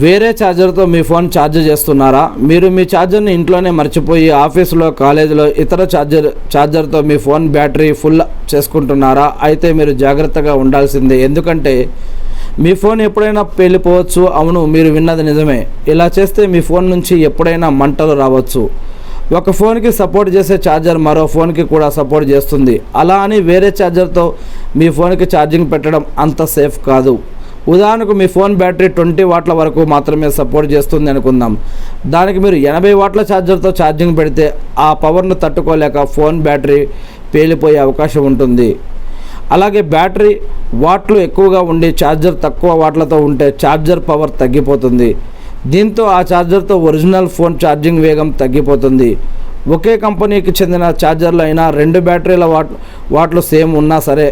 వేరే ఛార్జర్తో మీ phone charge చేస్తున్నారా? మీరు మీ ఛార్జర్ని ఇంట్లోనే మర్చిపోయి ఆఫీసులో, కాలేజీలో ఇతర ఛార్జర్తో మీ ఫోన్ బ్యాటరీ ఫుల్ చేసుకుంటున్నారా? అయితే మీరు జాగ్రత్తగా ఉండాల్సిందే. ఎందుకంటే మీ ఫోన్ ఎప్పుడైనా పేలిపోవచ్చు. అవును, మీరు విన్నది నిజమే. ఇలా చేస్తే మీ ఫోన్ నుంచి ఎప్పుడైనా మంటలు రావచ్చు. ఒక ఫోన్కి సపోర్ట్ చేసే ఛార్జర్ మరో ఫోన్కి కూడా సపోర్ట్ చేస్తుంది. అలా అని వేరే ఛార్జర్తో మీ ఫోన్కి ఛార్జింగ్ పెట్టడం అంత సేఫ్ కాదు. ఉదాహరణకు మీ ఫోన్ బ్యాటరీ 20 వాట్ల వరకు మాత్రమే సపోర్ట్ చేస్తుంది అనుకుందాం. దానికి మీరు 80 వాట్ల ఛార్జర్తో ఛార్జింగ్ పెడితే ఆ పవర్ను తట్టుకోలేక ఫోన్ బ్యాటరీ పేలిపోయే అవకాశం ఉంటుంది. అలాగే బ్యాటరీ వాట్లు ఎక్కువగా ఉండి ఛార్జర్ తక్కువ వాట్లతో ఉంటే ఛార్జర్ పవర్ తగ్గిపోతుంది. దీంతో ఆ ఛార్జర్తో ఒరిజినల్ ఫోన్ ఛార్జింగ్ వేగం తగ్గిపోతుంది. ఒకే కంపెనీకి చెందిన ఛార్జర్లు అయినా రెండు బ్యాటరీల వాట్లు సేమ్ ఉన్నా సరే